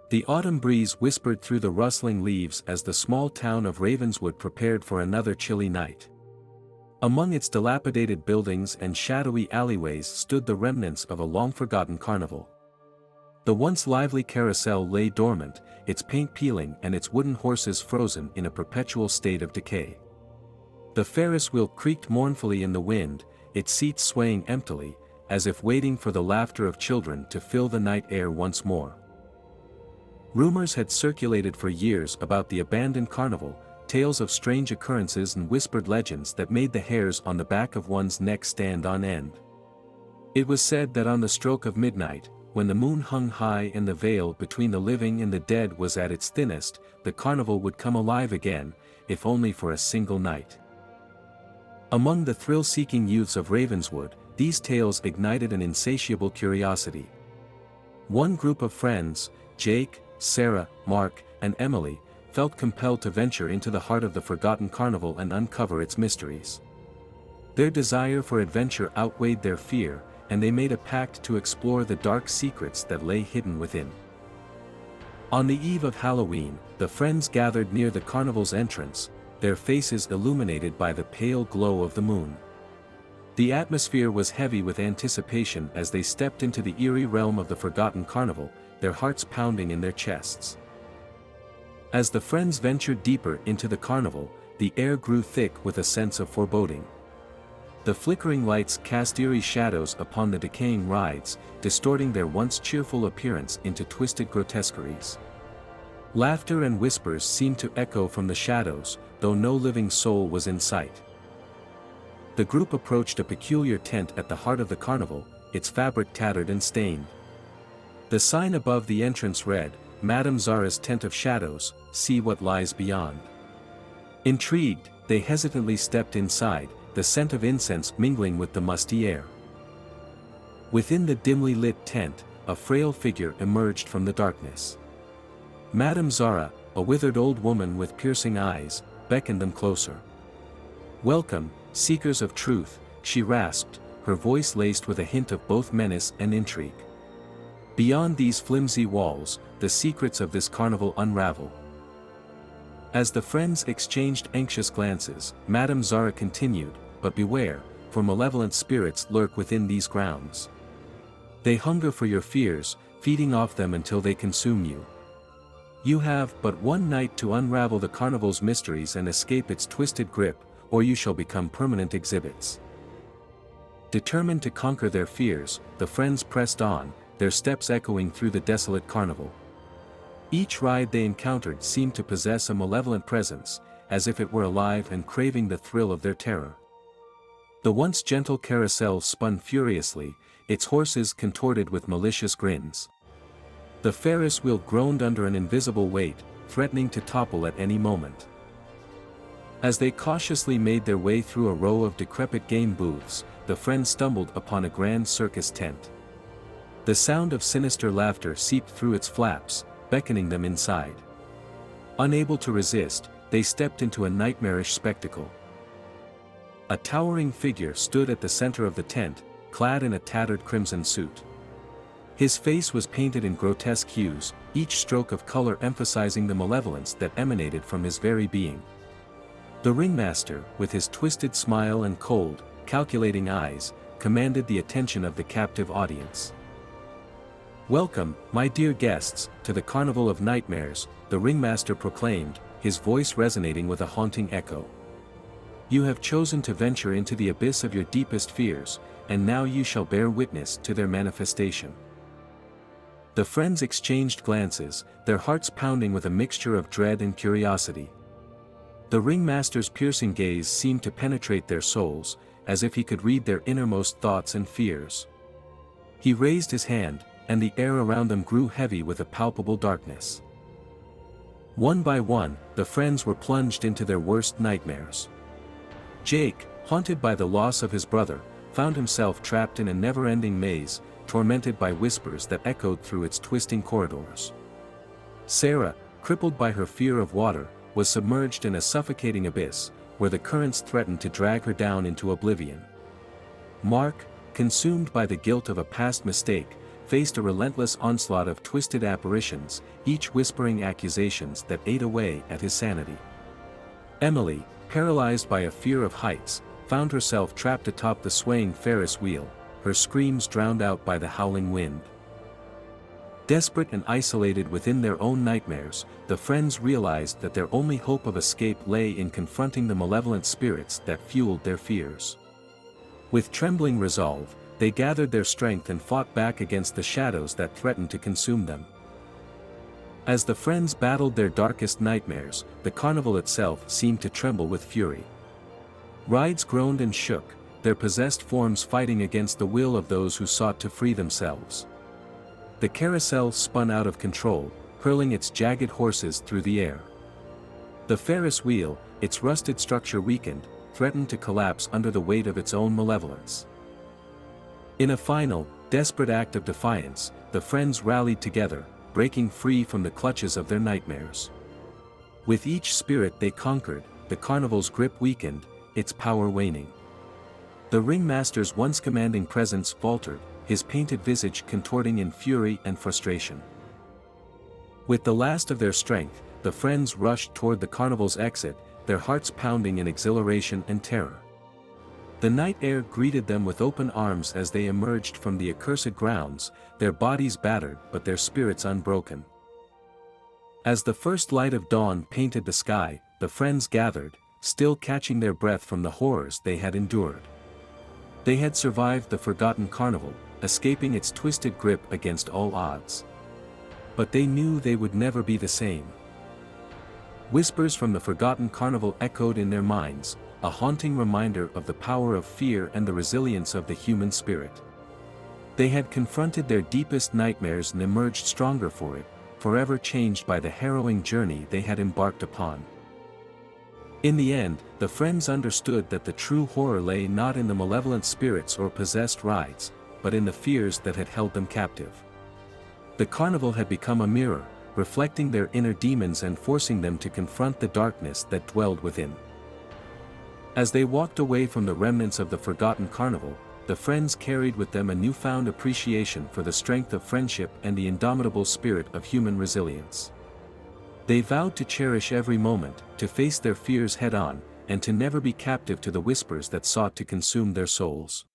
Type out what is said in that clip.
The autumn breeze whispered through the rustling leaves as the small town of Ravenswood prepared for another chilly night. Among its dilapidated buildings and shadowy alleyways stood the remnants of a long-forgotten carnival. The once lively carousel lay dormant, its paint peeling and its wooden horses frozen in a perpetual state of decay. The Ferris wheel creaked mournfully in the wind, its seats swaying emptily, as if waiting for the laughter of children to fill the night air once more. Rumors had circulated for years about the abandoned carnival, tales of strange occurrences and whispered legends that made the hairs on the back of one's neck stand on end. It was said that on the stroke of midnight, when the moon hung high and the veil between the living and the dead was at its thinnest, the carnival would come alive again, if only for a single night. Among the thrill-seeking youths of Ravenswood, these tales ignited an insatiable curiosity. One group of friends, Jake, Sarah, Mark, and Emily, felt compelled to venture into the heart of the Forgotten Carnival and uncover its mysteries. Their desire for adventure outweighed their fear, and they made a pact to explore the dark secrets that lay hidden within. On the eve of Halloween, the friends gathered near the carnival's entrance, their faces illuminated by the pale glow of the moon. The atmosphere was heavy with anticipation as they stepped into the eerie realm of the Forgotten Carnival, their hearts pounding in their chests. As the friends ventured deeper into the carnival, the air grew thick with a sense of foreboding. The flickering lights cast eerie shadows upon the decaying rides, distorting their once cheerful appearance into twisted grotesqueries. Laughter and whispers seemed to echo from the shadows, though no living soul was in sight. The group approached a peculiar tent at the heart of the carnival, its fabric tattered and stained. The sign above the entrance read, "Madame Zara's Tent of Shadows, see what lies beyond." Intrigued, they hesitantly stepped inside, the scent of incense mingling with the musty air. Within the dimly lit tent, a frail figure emerged from the darkness. Madame Zara, a withered old woman with piercing eyes, beckoned them closer. "Welcome, seekers of truth," she rasped, her voice laced with a hint of both menace and intrigue. "Beyond these flimsy walls, the secrets of this carnival unravel." As the friends exchanged anxious glances, Madame Zara continued, "But beware, for malevolent spirits lurk within these grounds. They hunger for your fears, feeding off them until they consume you. You have but one night to unravel the carnival's mysteries and escape its twisted grip, or you shall become permanent exhibits." Determined to conquer their fears, the friends pressed on, their steps echoing through the desolate carnival. Each ride they encountered seemed to possess a malevolent presence, as if it were alive and craving the thrill of their terror. The once gentle carousel spun furiously, its horses contorted with malicious grins. The Ferris wheel groaned under an invisible weight, threatening to topple at any moment. As they cautiously made their way through a row of decrepit game booths, the friends stumbled upon a grand circus tent. The sound of sinister laughter seeped through its flaps, beckoning them inside. Unable to resist, they stepped into a nightmarish spectacle. A towering figure stood at the center of the tent, clad in a tattered crimson suit. His face was painted in grotesque hues, each stroke of color emphasizing the malevolence that emanated from his very being. The ringmaster, with his twisted smile and cold, calculating eyes, commanded the attention of the captive audience. "Welcome, my dear guests, to the Carnival of Nightmares," the ringmaster proclaimed, his voice resonating with a haunting echo. "You have chosen to venture into the abyss of your deepest fears, and now you shall bear witness to their manifestation." The friends exchanged glances, their hearts pounding with a mixture of dread and curiosity. The ringmaster's piercing gaze seemed to penetrate their souls, as if he could read their innermost thoughts and fears. He raised his hand, and the air around them grew heavy with a palpable darkness. One by one, the friends were plunged into their worst nightmares. Jake, haunted by the loss of his brother, found himself trapped in a never-ending maze, tormented by whispers that echoed through its twisting corridors. Sarah, crippled by her fear of water, was submerged in a suffocating abyss, where the currents threatened to drag her down into oblivion. Mark, consumed by the guilt of a past mistake, faced a relentless onslaught of twisted apparitions, each whispering accusations that ate away at his sanity. Emily, paralyzed by a fear of heights, found herself trapped atop the swaying Ferris wheel, her screams drowned out by the howling wind. Desperate and isolated within their own nightmares, the friends realized that their only hope of escape lay in confronting the malevolent spirits that fueled their fears. With trembling resolve, they gathered their strength and fought back against the shadows that threatened to consume them. As the friends battled their darkest nightmares, the carnival itself seemed to tremble with fury. Rides groaned and shook, their possessed forms fighting against the will of those who sought to free themselves. The carousel spun out of control, hurling its jagged horses through the air. The Ferris wheel, its rusted structure weakened, threatened to collapse under the weight of its own malevolence. In a final, desperate act of defiance, the friends rallied together, breaking free from the clutches of their nightmares. With each spirit they conquered, the carnival's grip weakened, its power waning. The ringmaster's once commanding presence faltered, his painted visage contorting in fury and frustration. With the last of their strength, the friends rushed toward the carnival's exit, their hearts pounding in exhilaration and terror. The night air greeted them with open arms as they emerged from the accursed grounds, their bodies battered but their spirits unbroken. As the first light of dawn painted the sky, the friends gathered, still catching their breath from the horrors they had endured. They had survived the Forgotten Carnival, escaping its twisted grip against all odds. But they knew they would never be the same. Whispers from the Forgotten Carnival echoed in their minds, a haunting reminder of the power of fear and the resilience of the human spirit. They had confronted their deepest nightmares and emerged stronger for it, forever changed by the harrowing journey they had embarked upon. In the end, the friends understood that the true horror lay not in the malevolent spirits or possessed rides, but in the fears that had held them captive. The carnival had become a mirror, reflecting their inner demons and forcing them to confront the darkness that dwelled within. As they walked away from the remnants of the Forgotten Carnival, the friends carried with them a newfound appreciation for the strength of friendship and the indomitable spirit of human resilience. They vowed to cherish every moment, to face their fears head-on, and to never be captive to the whispers that sought to consume their souls.